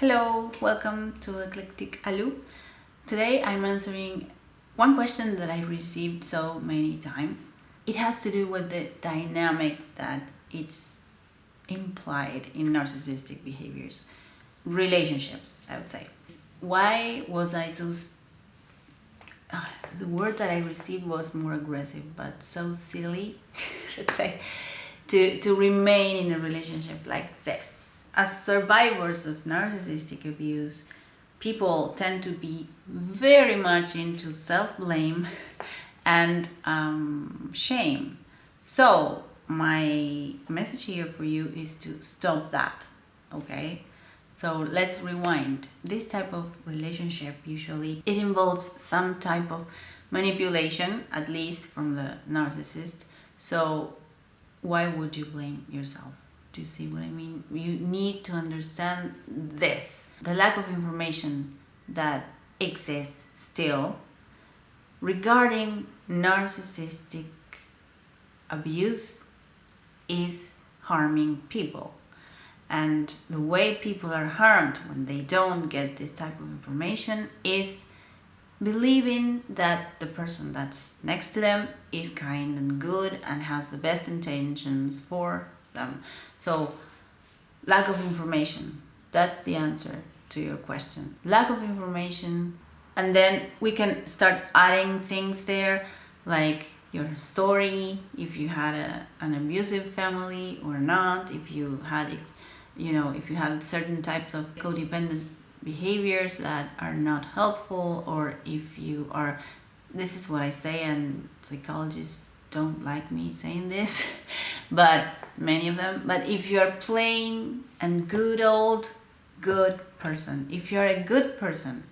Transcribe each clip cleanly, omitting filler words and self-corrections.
Hello, welcome to Eclectic Alu. Today I'm answering one question that I received so many times. It has to do with the dynamic that it's implied in narcissistic behaviors. Relationships, I would say. Why was I so... the word that I received was more aggressive, but so silly, let's say, to remain in a relationship like this. As survivors of narcissistic abuse, people tend to be very much into self-blame and shame. So my message here for you is to stop that, okay? So let's rewind. This type of relationship, usually, it involves some type of manipulation, at least from the narcissist. So why would you blame yourself? Do you see what I mean? You need to understand this. The lack of information that exists still regarding narcissistic abuse is harming people. And the way people are harmed when they don't get this type of information is believing that the person that's next to them is kind and good and has the best intentions for them. So lack of information, that's the answer to your question. Lack of information, and then we can start adding things there, like your story, if you had an abusive family or not, if you had it, if you had certain types of codependent behaviors that are not helpful, or if you are, this is what I say, and psychologists don't like me saying this, but many of them, but if you're plain and good person, if you're a good person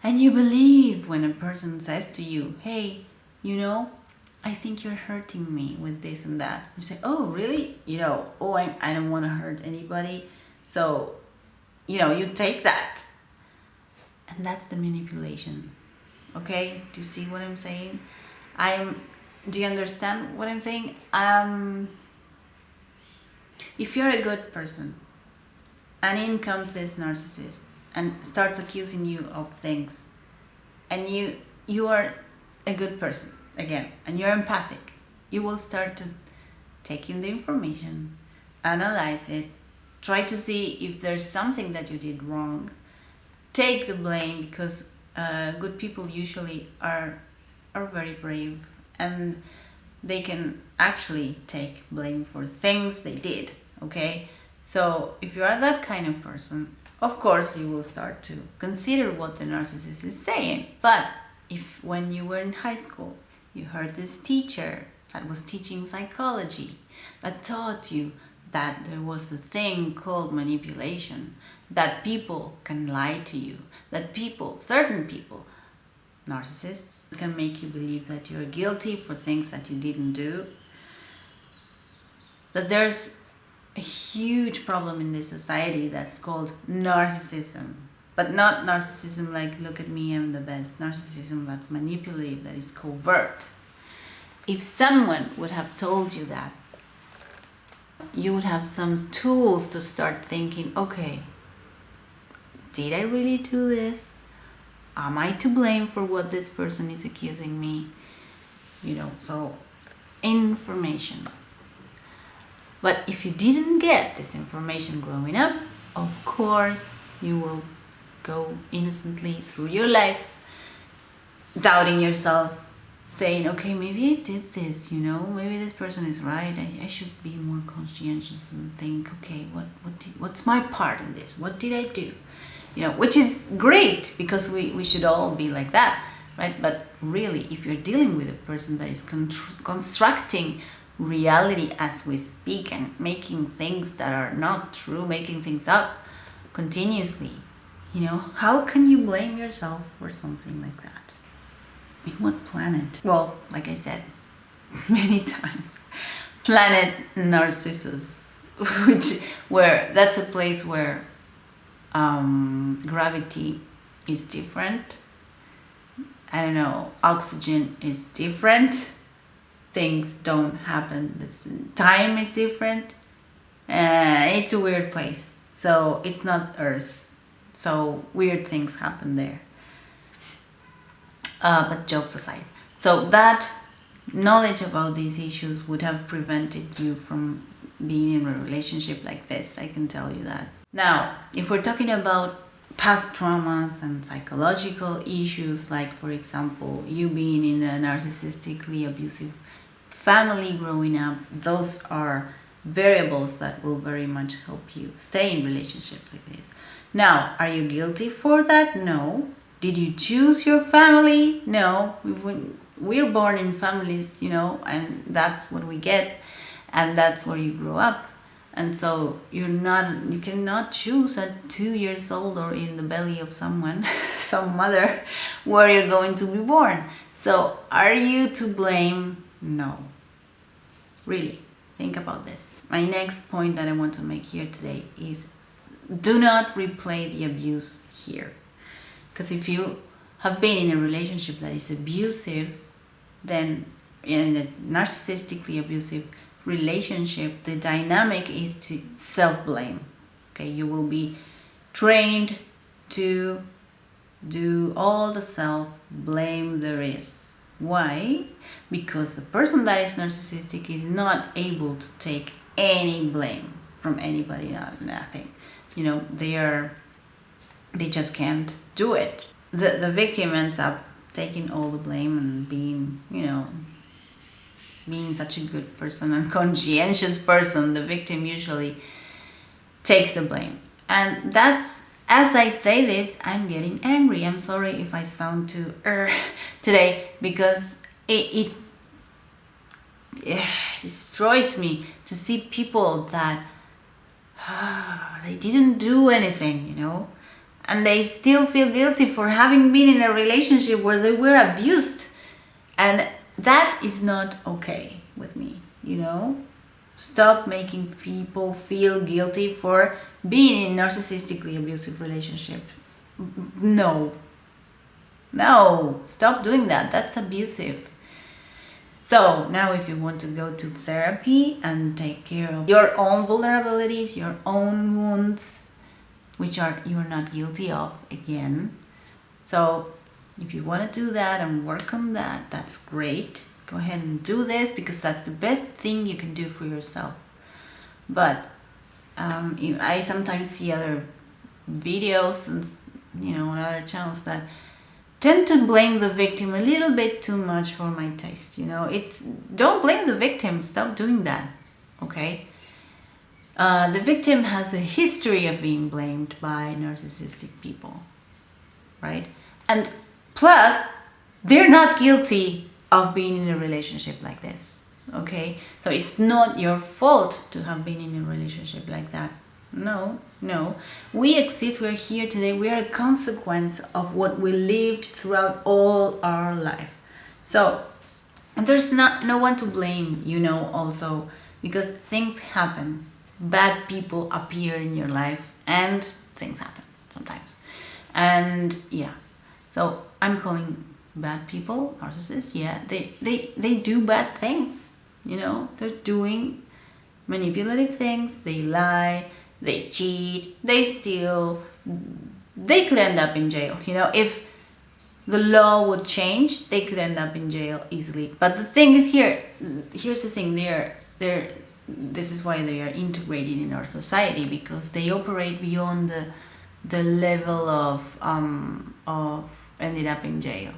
and you believe when a person says to you, hey, I think you're hurting me with this and that, you say, oh really? I don't want to hurt anybody, so you take that, and that's the manipulation. Okay, do you see what I'm saying? Do you understand what I'm saying? If you're a good person and in comes this narcissist and starts accusing you of things, and you are a good person again and you're empathic, you will start to take in the information, analyze it, try to see if there's something that you did wrong, take the blame, because good people usually are very brave and they can actually take blame for things they did, okay? So if you are that kind of person, of course you will start to consider what the narcissist is saying. But if when you were in high school, you heard this teacher that was teaching psychology, that taught you that there was a thing called manipulation, that people can lie to you, that certain people, narcissists, can make you believe that you're guilty for things that you didn't do, that there's a huge problem in this society that's called narcissism. But not narcissism like, look at me, I'm the best. Narcissism that's manipulative, that is covert. If someone would have told you that, you would have some tools to start thinking, okay, did I really do this? Am I to blame for what this person is accusing me? So information. But if you didn't get this information growing up, of course you will go innocently through your life, doubting yourself, saying, okay, maybe I did this, maybe this person is right, I should be more conscientious and think, okay, what's my part in this? What did I do? Which is great, because we should all be like that, right? But really, if you're dealing with a person that is constructing reality as we speak and making things that are not true, making things up continuously, how can you blame yourself for something like that? In what planet? Well, like I said many times, planet Narcissus, that's a place where gravity is different. I don't know, oxygen is different. Things don't happen. Time is different. It's a weird place. So it's not Earth. So weird things happen there. But jokes aside. So that knowledge about these issues would have prevented you from being in a relationship like this. I can tell you that. Now, if we're talking about past traumas and psychological issues, like for example, you being in a narcissistically abusive family growing up, those are variables that will very much help you stay in relationships like this. Now, are you guilty for that? No. Did you choose your family? No. We're born in families, and that's what we get, and that's where you grow up. And so you cannot choose at 2 years old or in the belly of someone, some mother, where you're going to be born. So are you to blame? No. Really, think about this. My next point that I want to make here today is do not replay the abuse here. Because if you have been in a relationship that is abusive, then in a narcissistically abusive relationship, the dynamic is to self-blame. Okay, you will be trained to do all the self-blame there is. Why? Because the person that is narcissistic is not able to take any blame from anybody, nothing. They just can't do it. The victim ends up taking all the blame and being such a good person and conscientious person. The victim usually takes the blame. And that's, as I say this, I'm getting angry. I'm sorry if I sound too today, because it destroys me to see people that they didn't do anything, and they still feel guilty for having been in a relationship where they were abused. And that is not okay with me, Stop making people feel guilty for being in a narcissistically abusive relationship. No, stop doing that. That's abusive. So now if you want to go to therapy and take care of your own vulnerabilities, your own wounds, which you're not guilty of, again. So if you want to do that and work on that, that's great. Go ahead and do this, because that's the best thing you can do for yourself. But I sometimes see other videos and on other channels that tend to blame the victim a little bit too much for my taste. Don't blame the victim. Stop doing that. Okay. The victim has a history of being blamed by narcissistic people, right? And plus, they're not guilty of being in a relationship like this, okay? So it's not your fault to have been in a relationship like that. No. We exist, we're here today, we are a consequence of what we lived throughout all our life. So, and there's no one to blame, also, because things happen. Bad people appear in your life, and things happen sometimes. And yeah, so I'm calling bad people narcissists. Yeah, they do bad things. They're doing manipulative things. They lie, they cheat, they steal. They could end up in jail. If the law would change, they could end up in jail easily. But the thing is here's the thing, this is why they are integrated in our society, because they operate beyond the level of ended up in jail.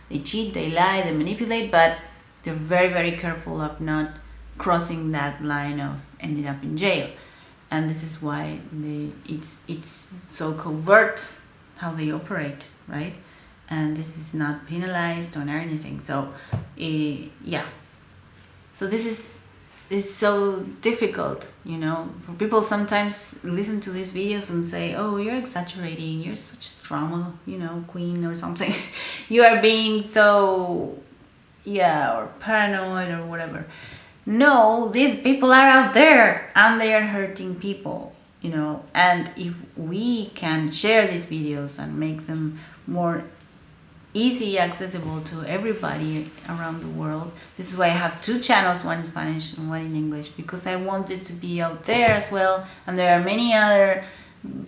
They cheat, they lie, they manipulate, but they're very, very careful of not crossing that line of ended up in jail. And this is why it's so covert how they operate, right? And this is not penalized or anything. So yeah, so this is so difficult, for people sometimes listen to these videos and say, oh, you're exaggerating, you're such a drama, queen or something. You are being so, or paranoid or whatever. No, these people are out there and they are hurting people, and if we can share these videos and make them more easy accessible to everybody around the world. This is why I have 2 channels, one in Spanish and one in English, because I want this to be out there as well. And there are many other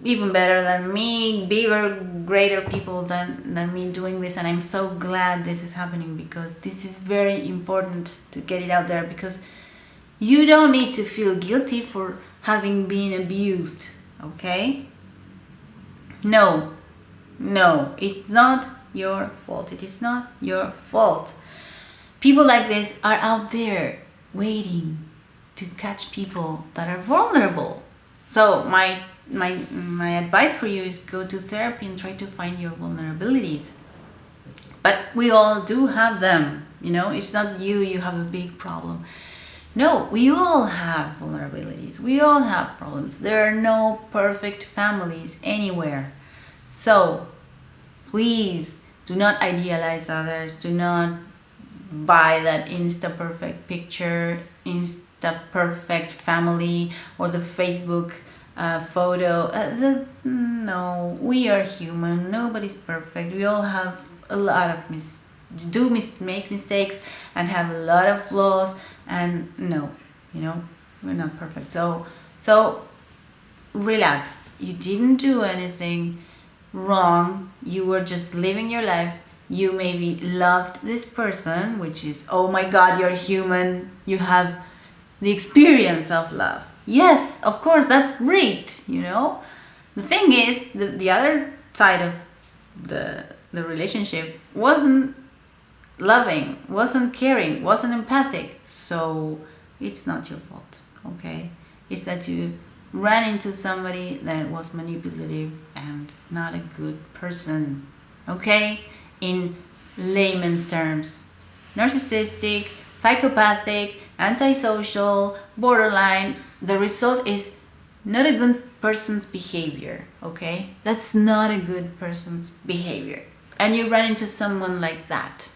even better than me, bigger, greater people than me doing this, and I'm so glad this is happening, because this is very important to get it out there, because you don't need to feel guilty for having been abused, okay? No, it's not your fault. It is not your fault. People like this are out there waiting to catch people that are vulnerable. So my advice for you is go to therapy and try to find your vulnerabilities. But we all do have them, you know. It's not you have a big problem. No, we all have vulnerabilities. We all have problems. There are no perfect families anywhere. So please do not idealize others. Do not buy that Insta perfect picture, Insta perfect family, or the Facebook photo. No, we are human. Nobody's perfect. We all have a lot of make mistakes and have a lot of flaws. And no, you know, we're not perfect. So relax. You didn't do anything wrong. You were just living your life. You maybe loved this person, which is, oh my God, you're human. You have the experience of love. Yes, of course, that's great, you know. The thing is, the other side of the relationship wasn't loving, wasn't caring, wasn't empathic. So it's not your fault, okay? It's that you ran into somebody that was manipulative and not a good person, okay? In layman's terms, narcissistic, psychopathic, antisocial, borderline. The result is not a good person's behavior, okay? That's not a good person's behavior. And you run into someone like that.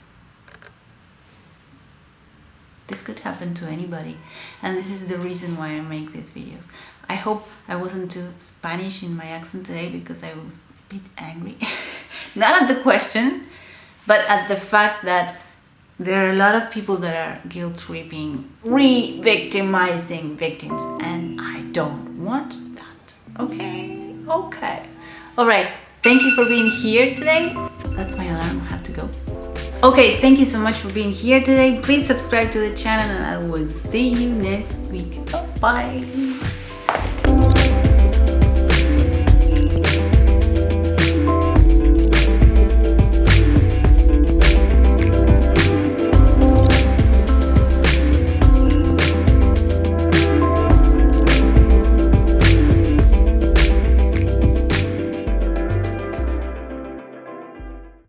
This could happen to anybody. And this is the reason why I make these videos. I hope I wasn't too Spanish in my accent today, because I was a bit angry. Not at the question, but at the fact that there are a lot of people that are guilt-tripping, re-victimizing victims, and I don't want that. Okay. All right. Thank you for being here today. That's my alarm. I have to go. Okay, thank you so much for being here today. Please subscribe to the channel, and I will see you next week. Bye.